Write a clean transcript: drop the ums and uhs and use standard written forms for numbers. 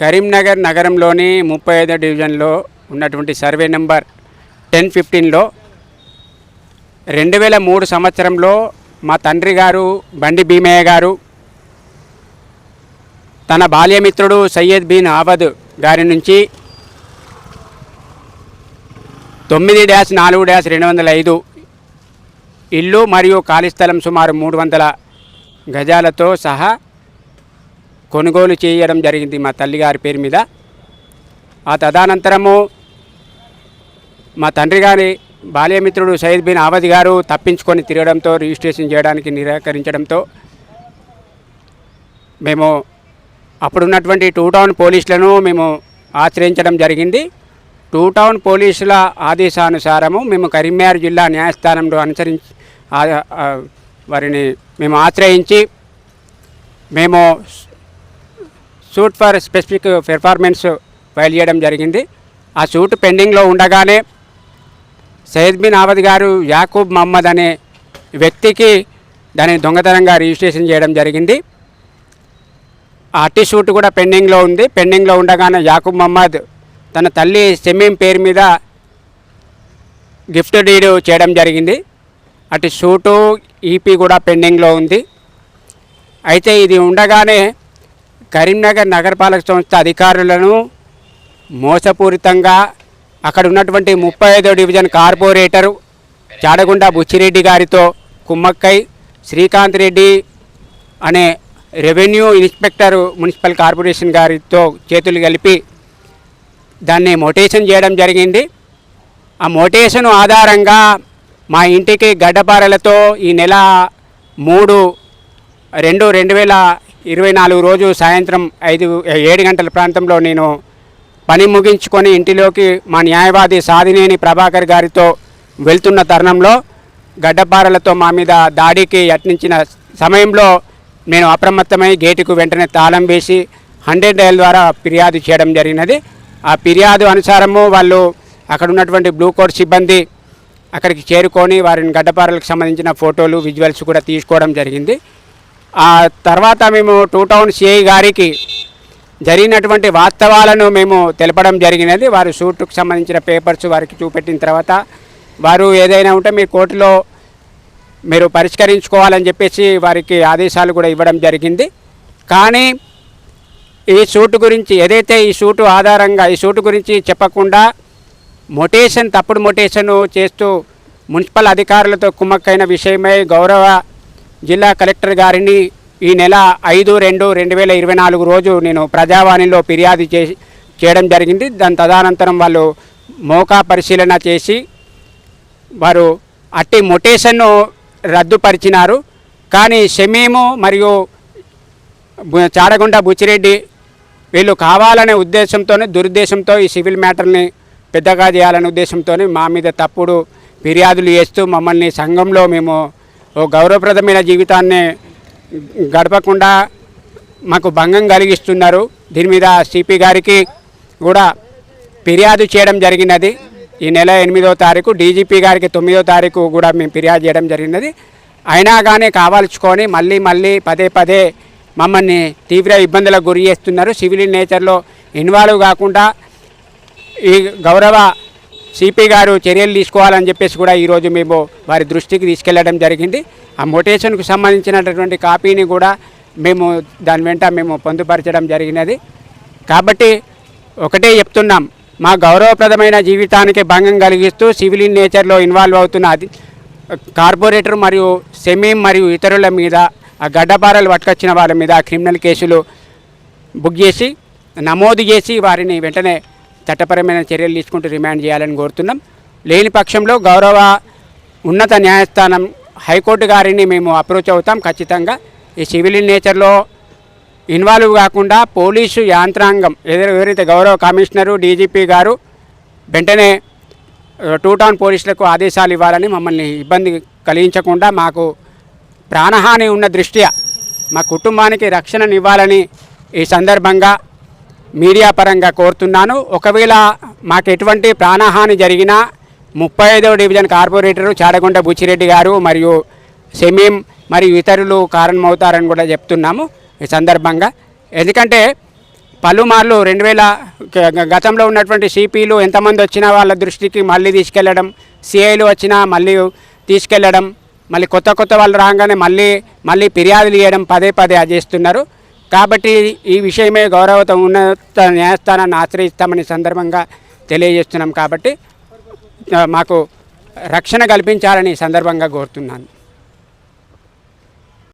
కరీంనగర్ నగరంలోని 35వ డివిజన్లో ఉన్నటువంటి సర్వే నెంబర్ 1015లో 2003 సంవత్సరంలో మా తండ్రి గారు బండి భీమయ్య గారు తన బాల్యమిత్రుడు సయ్యద్ బిన్ ఆవద్ గారి నుంచి 9-4-205 ఇల్లు మరియు ఖాళీ స్థలం సుమారు 300 గజాలతో సహా కొనుగోలు చేయడం జరిగింది మా తల్లిగారి పేరు మీద. ఆ తదనంతరము మా తండ్రి గారి బాల్యమిత్రుడు సయ్యద్ బిన్ ఆవద్ గారు తప్పించుకొని తిరగడంతో రిజిస్ట్రేషన్ చేయడానికి నిరాకరించడంతో మేము అప్పుడున్నటువంటి 2 టౌన్ పోలీసులను మేము ఆశ్రయించడం జరిగింది. 2 టౌన్ పోలీసుల ఆదేశానుసారము మేము కరీంనగర్ జిల్లా న్యాయస్థానంలో వారిని మేము ఆశ్రయించి మేము suit for specific performance file చేయడం జరిగింది. ఆ సూట్ పెండింగ్లో ఉండగానే సయ్యద్ బిన్ ఆవద్ గారు యాకూబ్ మహమ్మద్ అనే వ్యక్తికి దాన్ని దొంగతనంగా రిజిస్ట్రేషన్ చేయడం జరిగింది. ఆ అట్టి సూట్ కూడా పెండింగ్లో ఉంది. పెండింగ్లో ఉండగానే యాకూబ్ మహమ్మద్ తన తల్లి షమీం పేరు మీద గిఫ్ట్ డీడ్ చేయడం జరిగింది. అటు సూటు ఈపీ కూడా పెండింగ్లో ఉంది. అయితే ఇది ఉండగానే కరీంనగర్ నగరపాలక సంస్థ అధికారులను మోసపూరితంగా అక్కడ ఉన్నటువంటి 35వ డివిజన్ కార్పొరేటరు చాడగుండ బుచ్చిరెడ్డి గారితో కుమ్మక్కై శ్రీకాంత్ రెడ్డి అనే రెవెన్యూ ఇన్స్పెక్టర్ మున్సిపల్ కార్పొరేషన్ గారితో చేతులు కలిపి దాన్ని మొటేషన్ చేయడం జరిగింది. ఆ మొటేషన్ ఆధారంగా మా ఇంటికి గడ్డపారలతో ఈ నెల 3/2/2024 రోజు సాయంత్రం 7 గంటల ప్రాంతంలో నేను పని ముగించుకొని ఇంటిలోకి మా న్యాయవాది సాదినేని ప్రభాకర్ గారితో వెళ్తున్న తరుణంలో గడ్డపారలతో మా మీద దాడికి యత్నించిన సమయంలో నేను అప్రమత్తమై గేటుకు వెంటనే తాళం వేసి 100 డయల్ ద్వారా ఫిర్యాదు చేయడం జరిగినది. ఆ ఫిర్యాదు అనుసారము వాళ్ళు అక్కడ ఉన్నటువంటి బ్లూ కోట్ సిబ్బంది అక్కడికి చేరుకొని వారిని గడ్డపారలకు సంబంధించిన ఫోటోలు విజువల్స్ కూడా తీసుకోవడం జరిగింది. ఆ తర్వాత మేము 2 టౌన్ సిఐ గారికి జరిగినటువంటి వాస్తవాలను మేము తెలపడం జరిగినది. వారు సూట్కు సంబంధించిన పేపర్స్ వారికి చూపెట్టిన తర్వాత వారు ఏదైనా ఉంటే మీ కోర్టులో మీరు పరిష్కరించుకోవాలని చెప్పేసి వారికి ఆదేశాలు కూడా ఇవ్వడం జరిగింది. కానీ ఈ సూటు గురించి ఏదైతే ఈ సూటు ఆధారంగా ఈ సూటు గురించి చెప్పకుండా తప్పుడు మొటేషను చేస్తూ మున్సిపల్ అధికారులతో కుమ్మక్కైన విషయమై గౌరవ జిల్లా కలెక్టర్ గారిని ఈ నెల 5/2/2024 రోజు నేను ప్రజావాణిలో ఫిర్యాదు చేయడం జరిగింది. దాని తదనంతరం వాళ్ళు మోకా పరిశీలన చేసి వారు అట్టి మొటేషన్ను రద్దుపరిచినారు. కానీ షమీము మరియు చాడగుండ బుచ్చిరెడ్డి వీళ్ళు కావాలనే ఉద్దేశంతోనే దురుద్దేశంతో ఈ సివిల్ మ్యాటర్ని పెద్దగా చేయాలనే ఉద్దేశంతో మా మీద తప్పుడు ఫిర్యాదులు చేస్తూ మమ్మల్ని సంఘంలో మేము ఓ గౌరవప్రదమైన జీవితాన్ని గడపకుండా మాకు భంగం కలిగిస్తున్నారు. దీని మీద సిపి గారికి కూడా ఫిర్యాదు చేయడం జరిగినది. ఈ నెల 8వ తారీఖు డీజీపీ గారికి 9వ తారీఖు కూడా మేము ఫిర్యాదు చేయడం జరిగినది. అయినా కానీ కావాల్చుకొని మళ్ళీ పదే మమ్మల్ని తీవ్ర ఇబ్బందులకు గురి చేస్తున్నారు. సివిల్ నేచర్లో ఇన్వాల్వ్ కాకుండా ఈ గౌరవ సిపి గారు చర్యలు తీసుకోవాలని చెప్పేసి కూడా ఈరోజు మేము వారి దృష్టికి తీసుకెళ్లడం జరిగింది. ఆ మొటేషన్కు సంబంధించినటువంటి కాపీని కూడా మేము దాని వెంట మేము పొందుపరచడం జరిగినది. కాబట్టి ఒకటే చెప్తున్నాం, మా గౌరవప్రదమైన జీవితానికి భంగం కలిగిస్తూ సివిల్ నేచర్లో ఇన్వాల్వ్ అవుతున్న కార్పొరేటర్ మరియు షమీం మరియు ఇతరుల మీద ఆ గడ్డపారలు పట్టుకొచ్చిన వాళ్ళ మీద క్రిమినల్ కేసులు బుక్ చేసి నమోదు చేసి వారిని వెంటనే చట్టపరమైన చర్యలు తీసుకుంటూ రిమాండ్ చేయాలని కోరుతున్నాం. లేని పక్షంలో గౌరవ ఉన్నత న్యాయస్థానం హైకోర్టు గారిని మేము అప్రోచ్ అవుతాం. ఖచ్చితంగా ఈ సివిల్ నేచర్లో ఇన్వాల్వ్ కాకుండా పోలీసు యాంత్రాంగం ఎవరైతే గౌరవ కమిషనరు డీజీపీ గారు వెంటనే 2 టౌన్ పోలీసులకు ఆదేశాలు ఇవ్వాలని, మమ్మల్ని ఇబ్బంది కలిగించకుండా మాకు ప్రాణహాని ఉన్న దృష్ట్యా మా కుటుంబానికి రక్షణనివ్వాలని ఈ సందర్భంగా మీడియా పరంగా కోరుతున్నాను. ఒకవేళ మాకు ఎటువంటి ప్రాణహాని జరిగినా 35వ డివిజన్ కార్పొరేటరు చాడగుండ బుచ్చిరెడ్డి గారు మరియు షమీం మరియు ఇతరులు కారణమవుతారని కూడా చెప్తున్నాము ఈ సందర్భంగా. ఎందుకంటే పలుమార్లు 2000 గతంలో ఉన్నటువంటి సిపిలు ఎంతమంది వచ్చినా వాళ్ళ దృష్టికి మళ్ళీ తీసుకెళ్ళడం, సిఐలు వచ్చినా మళ్ళీ తీసుకెళ్ళడం, మళ్ళీ కొత్త వాళ్ళు రాగానే మళ్ళీ ఫిర్యాదులు ఇవ్వడం పదే అది చేస్తున్నారు. కాబట్టి ఈ విషయమే ఉన్నత న్యాయస్థానాన్ని ఆశ్రయిస్తామని సందర్భంగా తెలియజేస్తున్నాం. కాబట్టి మాకు రక్షణ కల్పించాలని సందర్భంగా కోరుతున్నాను.